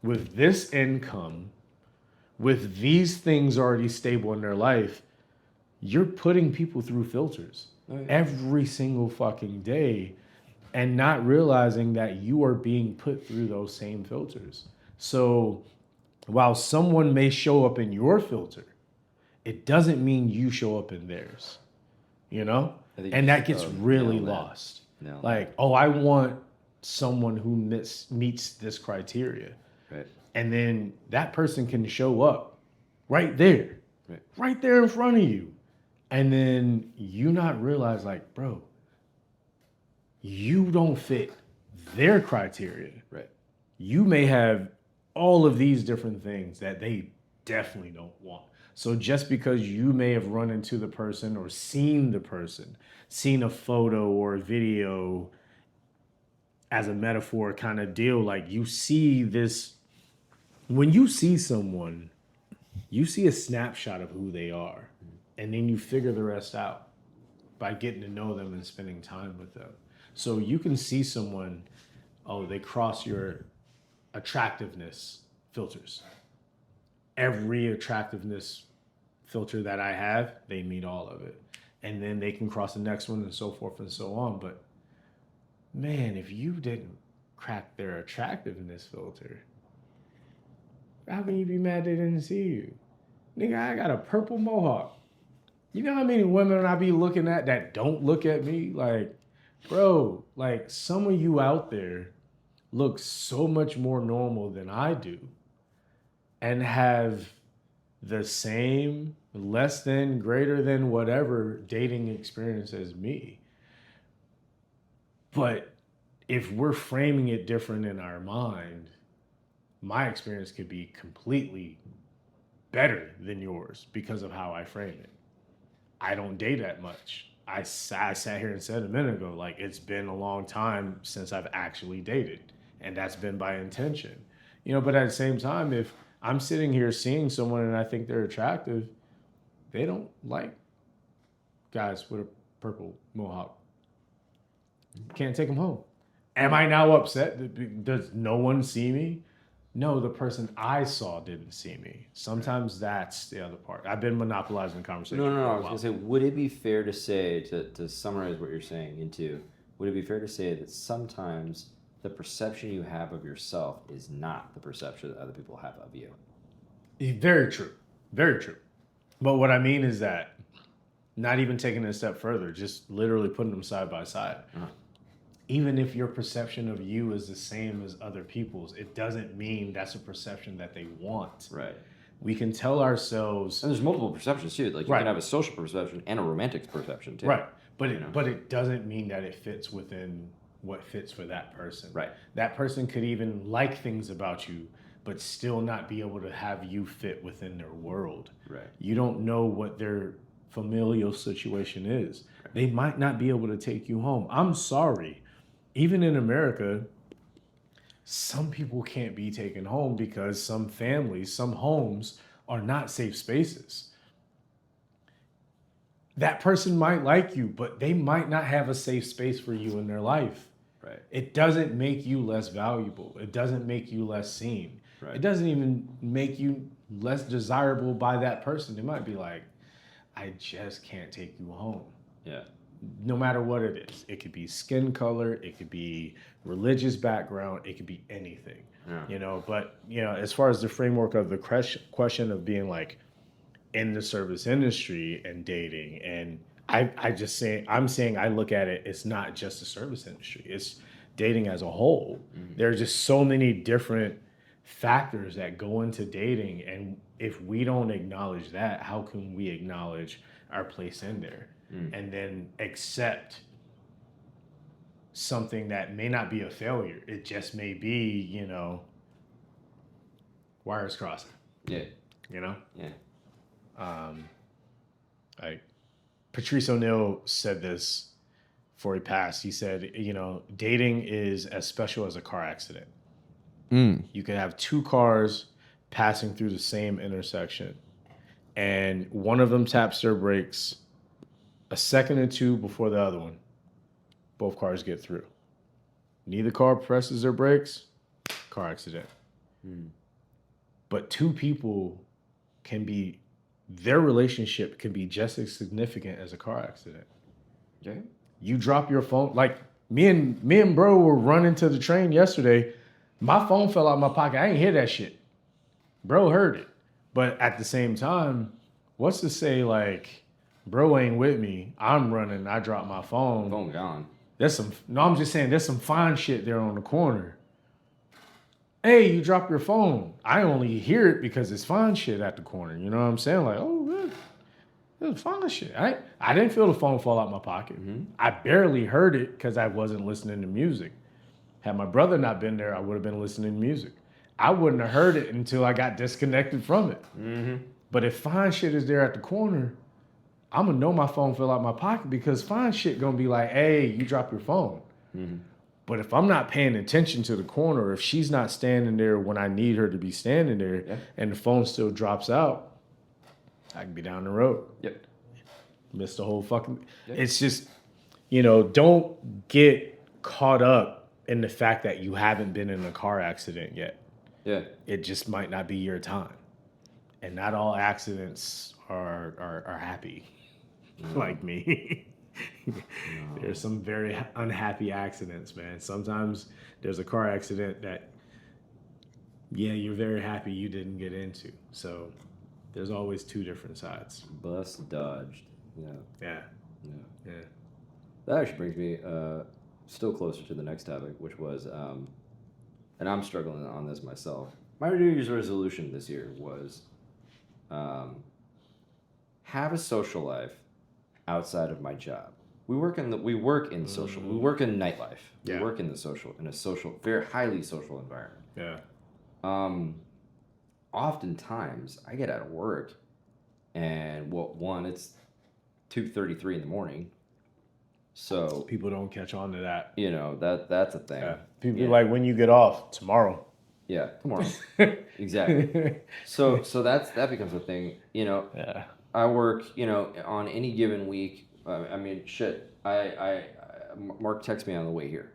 with this income, with these things already stable in their life. You're putting people through filters every single fucking day and not realizing that you are being put through those same filters. So while someone may show up in your filter, it doesn't mean you show up in theirs, you know? And that gets really lost. No. Like, oh, I want someone who meets this criteria. Right. And then that person can show up right there, right there in front of you. And then you not realize, like, bro, you don't fit their criteria. Right. You may have all of these different things that they definitely don't want. So just because you may have run into the person or seen the person, seen a photo or a video as a metaphor kind of deal, like you see this, when you see someone, you see a snapshot of who they are, and then you figure the rest out by getting to know them and spending time with them. So you can see someone, oh, they cross your attractiveness filters. Every attractiveness filter that I have, they meet all of it. And then they can cross the next one and so forth and so on. But man, if you didn't crack their attractiveness filter, how can you be mad they didn't see you? Nigga, I got a purple mohawk. You know how many women I be looking at that don't look at me? Like, bro, like some of you out there look so much more normal than I do and have the same, less than, greater than, whatever dating experience as me. But if we're framing it different in our mind, my experience could be completely better than yours because of how I frame it. I don't date that much. I sat here and said a minute ago, like, it's been a long time since I've actually dated, and that's been by intention. You know, but at the same time, if I'm sitting here seeing someone and I think they're attractive, they don't like guys with a purple mohawk. Can't take them home. Am I now upset? Does no one see me? No, the person I saw didn't see me. Sometimes that's the other part. I've been monopolizing the conversation. No. I was going to say, would it be fair to say, to summarize what you're saying into, would it be fair to say that sometimes the perception you have of yourself is not the perception that other people have of you? Very true. Very true. But what I mean is that, not even taking it a step further, just literally putting them side by side. even if your perception of you is the same as other people's, it doesn't mean that's a perception that they want. Right. We can tell ourselves, And there's multiple perceptions too. Like you Right. can have a social perception and a romantic perception too. right, but You know? but it doesn't mean that it fits within what fits for that person. Right. That person could even like things about you, but still not be able to have you fit within their world. Right. You don't know what their familial situation is. They might not be able to take you home. I'm sorry. Even in America, some people can't be taken home because some families, some homes are not safe spaces. That person might like you, but they might not have a safe space for you in their life. Right. It doesn't make you less valuable. It doesn't make you less seen. Right. It doesn't even make you less desirable by that person. It might be like, I just can't take you home. Yeah. No matter what it is. It could be skin color, it could be religious background, it could be anything. Yeah. You know, but you know, as far as the framework of the question of being like in the service industry and dating, and I'm saying I look at it, it's not just the service industry, it's dating as a whole. There are just so many different factors that go into dating, and if we don't acknowledge that, how can we acknowledge our place in there and then accept something that may not be a failure? It just may be, you know, wires crossing, Yeah. you know? Yeah. Like Patrice O'Neill said this before he passed. He said, you know, dating is as special as a car accident. You could have two cars passing through the same intersection, and one of them taps their brakes a second or two before the other one. Both cars get through. Neither car presses their brakes, car accident. But two people their relationship can be just as significant as a car accident. Yeah. You drop your phone, like me and bro were running to the train yesterday. My phone fell out of my pocket. I ain't hear that shit. Bro heard it. But at the same time, what's to say like, bro ain't with me, I'm running, I dropped my phone. Phone gone. I'm just saying there's some fine shit there on the corner. Hey, you dropped your phone. I only hear it because it's fine shit at the corner. You know what I'm saying? Like, oh, man, it's fine shit. I didn't feel the phone fall out my pocket. I barely heard it because I wasn't listening to music. Had my brother not been there, I would have been listening to music. I wouldn't have heard it until I got disconnected from it. But if fine shit is there at the corner, I'm going to know my phone fell out my pocket because fine shit going to be like, hey, you dropped your phone. But if I'm not paying attention to the corner, if she's not standing there when I need her to be standing there, and the phone still drops out, I can be down the road. Yep. Miss the whole fucking... It's just, you know, don't get caught up in the fact that you haven't been in a car accident yet. Yeah. It just might not be your time. And not all accidents are happy, like me. There's some very unhappy accidents, man. Sometimes there's a car accident that, yeah, you're very happy you didn't get into. So there's always two different sides. Bus dodged. Yeah. Yeah. Yeah. Yeah. That actually brings me still closer to the next topic, which was, and I'm struggling on this myself. My New Year's resolution this year was have a social life outside of my job. We work in social. We work in nightlife. Yeah. We work in a social, very highly social environment. Yeah. Oftentimes I get out of work, and it's 2:33 in the morning. So People don't catch on to that. you know that's a thing. Yeah. People Yeah. like, when you get off? Tomorrow. Yeah, tomorrow. Exactly. So that becomes a thing. You know, Yeah. I work. You know, on any given week. I mean, shit. Mark texts me on the way here,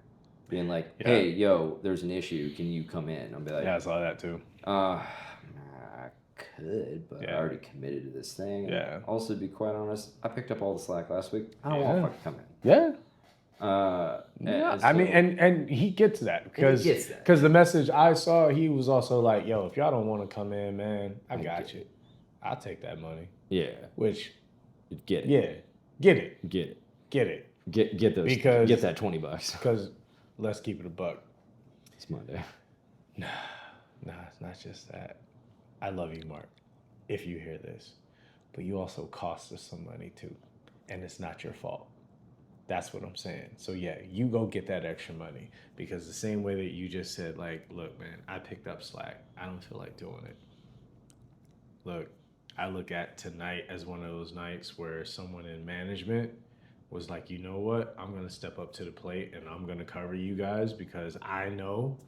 being like, Yeah. "Hey, yo, there's an issue. Can you come in?" I'll be like, Yeah, I saw that too. I could, but I Yeah. already committed to this thing. Yeah. Also, to be quite honest, I picked up all the slack last week. I don't Yeah. want to fucking come in. Yeah. And I mean, so- and he gets that because gets that. the message I saw, he was also like, yo, if y'all don't want to come in, man, I got you. I'll take that money. yeah, Which, get it. yeah, get it. Get it. Get it. Get those. Because- Get that $20. Because let's keep it a buck. It's Monday. Nah, it's not just that. I love you, Mark, if you hear this. But you also cost us some money too. And it's not your fault. That's what I'm saying. So yeah, you go get that extra money. Because the same way that you just said, like, look, man, I picked up slack. I don't feel like doing it. Look, I look at tonight as one of those nights where someone in management was like, you know what? I'm going to step up to the plate and I'm going to cover you guys because I know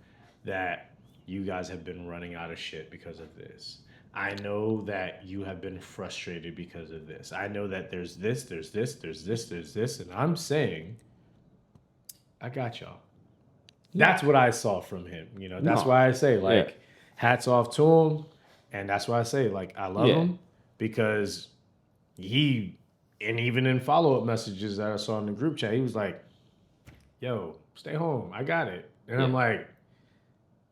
that you guys have been running out of shit because of this. I know that you have been frustrated because of this. I know that there's this, and I'm saying, I got y'all. That's what I saw from him. You know, that's No. why I say, like, Yeah. hats off to him. And that's why I say, like, I love Yeah. him because and even in follow-up messages that I saw in the group chat, he was like, yo, stay home. I got it. And I'm Yeah. like,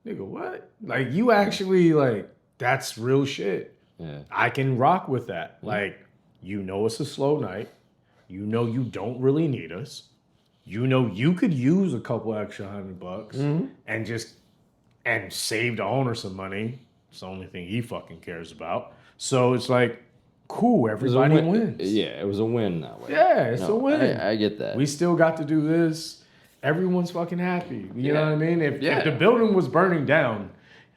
nigga, what? Like, you actually, like, that's real shit. Yeah. I can rock with that. Like, you know it's a slow night. You know you don't really need us. You know you could use a couple extra $100 and save the owner some money. It's the only thing he fucking cares about. So it's like, cool, everybody wins. Yeah, it was a win that way. Yeah, it's a win. I get that. We still got to do this. Everyone's fucking happy. You know what I mean? If the building was burning down,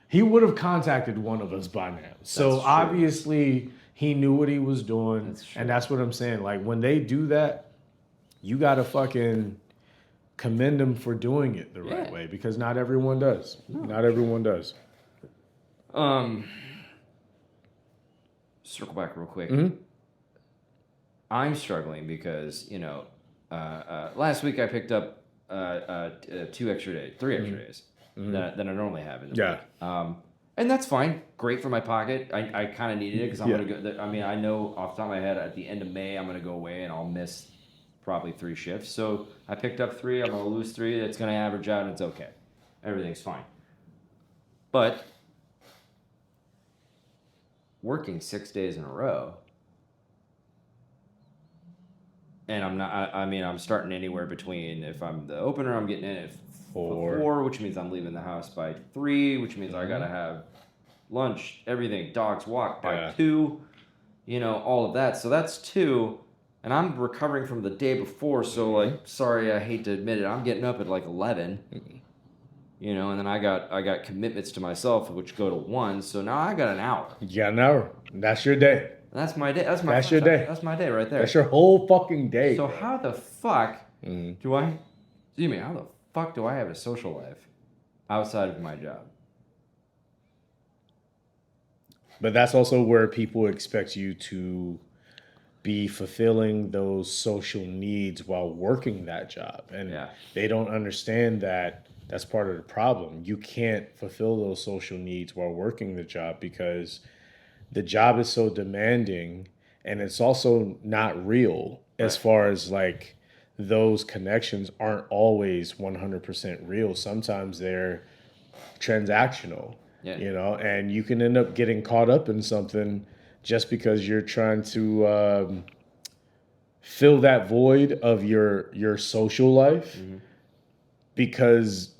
he would have contacted one of us by now. So That's true. obviously he knew what he was doing. That's true. And that's what I'm saying. Like when they do that, you got to fucking commend them for doing it the right way because not everyone does. No. Not everyone does. Circle back real quick. Mm-hmm. I'm struggling because, you know, last week I picked up 3 extra days that I normally have in the week. And that's fine. Great for my pocket. I kind of needed it because I'm going to go. I mean, I know off the top of my head at the end of May, I'm going to go away and I'll miss probably 3 shifts. So I picked up 3. I'm going to lose 3. It's going to average out and it's okay. Everything's fine. But working 6 days in a row, and I'm starting anywhere between, if I'm the opener, I'm getting in at 4, which means I'm leaving the house by 3, which means I gotta have lunch, everything, dogs walk by 2, you know, all of that. So that's 2, and I'm recovering from the day before. So like, sorry, I hate to admit it, I'm getting up at like 11, you know, and then I got commitments to myself which go to 1. So now I got an hour. You got an hour. That's your day. That's my day. That's your day. That's my day right there. That's your whole fucking day. So how the fuck do I? Excuse me. How the fuck do I have a social life outside of my job? But that's also where people expect you to be fulfilling those social needs while working that job, and they don't understand that that's part of the problem. You can't fulfill those social needs while working the job because the job is so demanding and it's also not real as far as like those connections aren't always 100% real. Sometimes they're transactional, you know, and you can end up getting caught up in something just because you're trying to fill that void of your social life because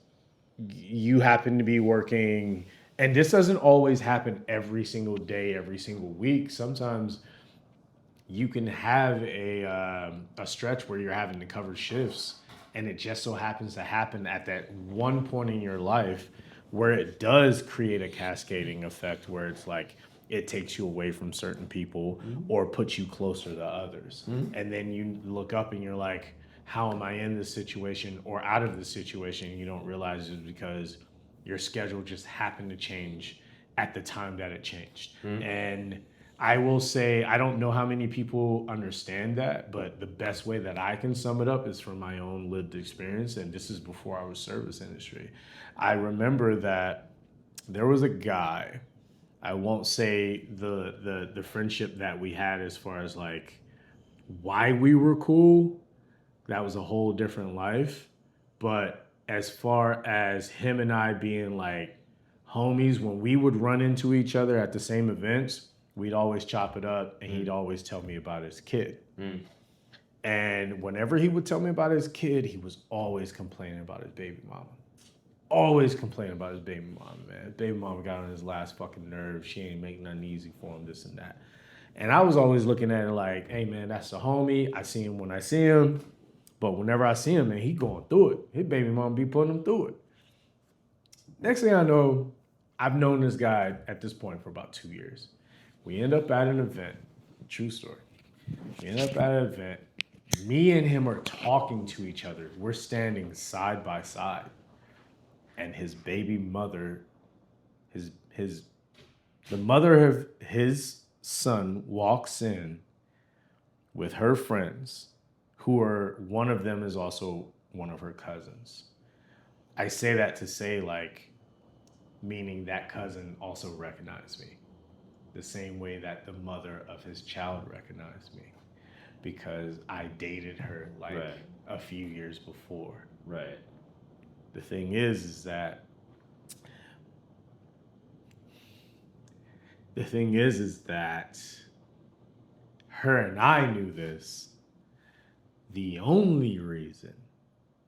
you happen to be working. And this doesn't always happen every single day, every single week. Sometimes you can have a stretch where you're having to cover shifts, and it just so happens to happen at that one point in your life where it does create a cascading effect where it's like it takes you away from certain people or puts you closer to others. And then you look up and you're like, how am I in this situation or out of this situation? And you don't realize it's because your schedule just happened to change at the time that it changed. And I will say, I don't know how many people understand that, but the best way that I can sum it up is from my own lived experience. And this is before I was service industry. I remember that there was a guy, I won't say the friendship that we had as far as like why we were cool. That was a whole different life. But as far as him and I being like homies, when we would run into each other at the same events, we'd always chop it up and he'd always tell me about his kid. And whenever he would tell me about his kid, he was always complaining about his baby mama. Always complaining about his baby mama, man. His baby mama got on his last fucking nerve. She ain't making nothing easy for him, this and that. And I was always looking at it like, hey, man, that's the homie. I see him when I see him. But whenever I see him, man, he going through it. His baby mama be putting him through it. Next thing I know, I've known this guy at this point for about 2 years. We end up at an event. True story. We end up at an event. Me and him are talking to each other. We're standing side by side. And his baby mother, the mother of his son walks in with her friends, one of them is also one of her cousins. I say that to say, like, meaning that cousin also recognized me the same way that the mother of his child recognized me, because I dated her like a few years before. Right. The thing is that her and I knew this. The only reason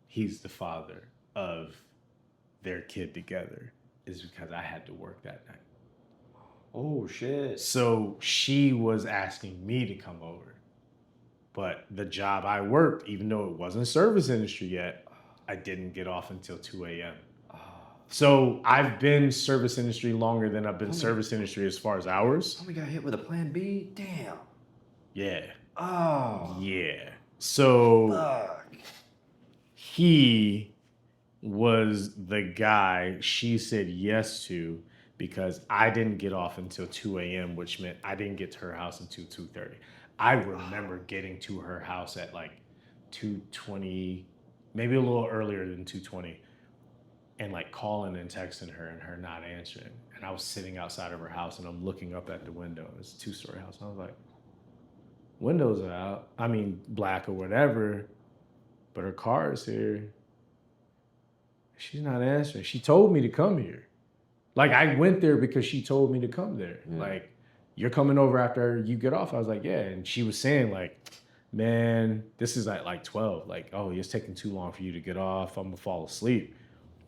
he's the father of their kid together is because I had to work that night. Oh, shit. So she was asking me to come over. But the job I worked, even though it wasn't service industry yet, I didn't get off until 2 a.m. So I've been service industry longer than I've been service industry as far as hours. Homie got hit with a plan B? Damn. Yeah. Oh. Yeah. So Fuck. he was the guy she said yes to because I didn't get off until 2 a.m., which meant I didn't get to her house until 2:30. I remember getting to her house at like 2:20, maybe a little earlier than 2:20, and like calling and texting her and her not answering. And I was sitting outside of her house and I'm looking up at the window. It's a 2-story house. And I was like, windows are out. I mean, black or whatever, but her car is here. She's not answering. She told me to come here. Like, I went there because she told me to come there. Yeah. Like, you're coming over after you get off. I was like, yeah. And she was saying like, man, this is at like 12. Like, oh, it's taking too long for you to get off. I'm gonna fall asleep.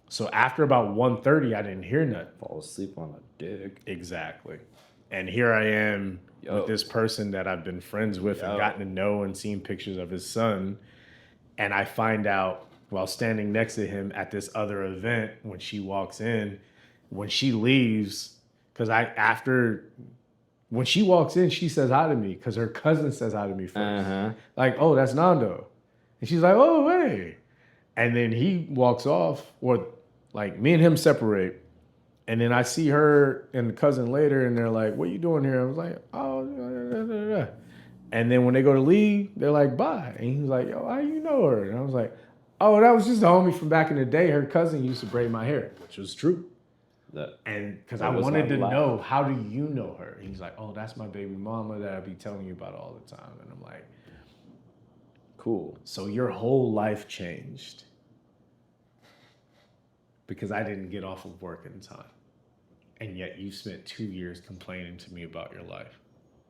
So after about 1:30, I didn't hear nothing. Fall asleep on a dick. Exactly. And here I am with this person that I've been friends with and gotten to know and seen pictures of his son. And I find out while standing next to him at this other event when she walks in, when she leaves, because when she walks in, she says hi to me because her cousin says hi to me first. Like, oh, that's Nando. And she's like, oh, hey. And then he walks off, or like me and him separate. And then I see her and the cousin later, and they're like, what are you doing here? I was like, oh, da, da, da, da. And then when they go to leave, they're like, bye. And he's like, yo, how you know her? And I was like, oh, that was just a homie from back in the day. Her cousin used to braid my hair, which was true. And because I wanted to know, how do you know her? He's like, oh, that's my baby mama that I be telling you about all the time. And I'm like, cool. So your whole life changed because I didn't get off of work in time. And yet you spent 2 years complaining to me about your life.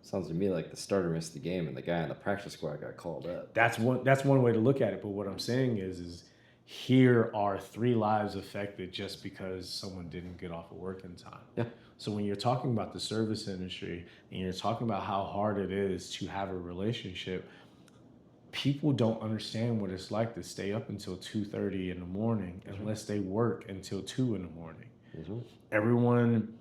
Sounds to me like the starter missed the game and the guy in the practice squad got called up. That's one way to look at it. But what I'm saying is here are 3 lives affected just because someone didn't get off of work in time. Yeah. So when you're talking about the service industry and you're talking about how hard it is to have a relationship, people don't understand what it's like to stay up until 2:30 in the morning unless they work until 2 in the morning. Mm-hmm. Everyone,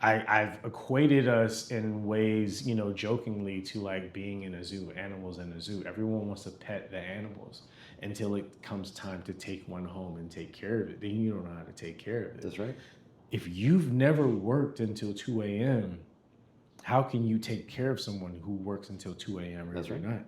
I've equated us in ways, jokingly to like being in a zoo, animals in a zoo. Everyone wants to pet the animals until it comes time to take one home and take care of it. Then you don't know how to take care of it. That's right. If you've never worked until 2 a.m., how can you take care of someone who works until 2 a.m. every night?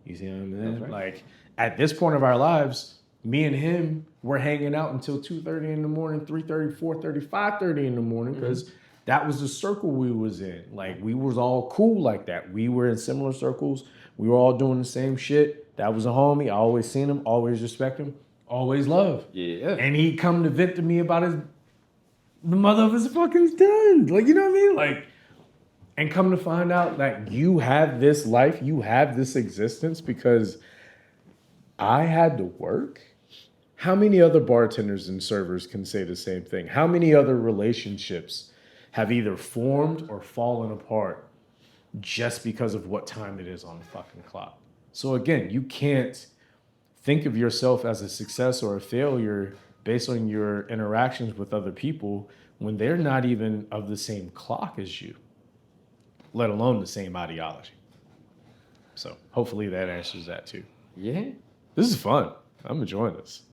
You see what I'm saying? Right. Like, at this point of our lives, me and him were hanging out until 2:30 in the morning, 3:30, 4:30, 5:30 in the morning, because that was the circle we was in. Like, we was all cool like that. We were in similar circles. We were all doing the same shit. That was a homie. I always seen him, always respect him, always love. Yeah. And he come to vent to me about the mother of his fucking son. Like, you know what I mean? Like, and come to find out that you have this life, you have this existence because I had to work. How many other bartenders and servers can say the same thing? How many other relationships have either formed or fallen apart just because of what time it is on the fucking clock? So again, you can't think of yourself as a success or a failure based on your interactions with other people when they're not even of the same clock as you, let alone the same ideology. So hopefully that answers that too. Yeah. This is fun. I'm enjoying this.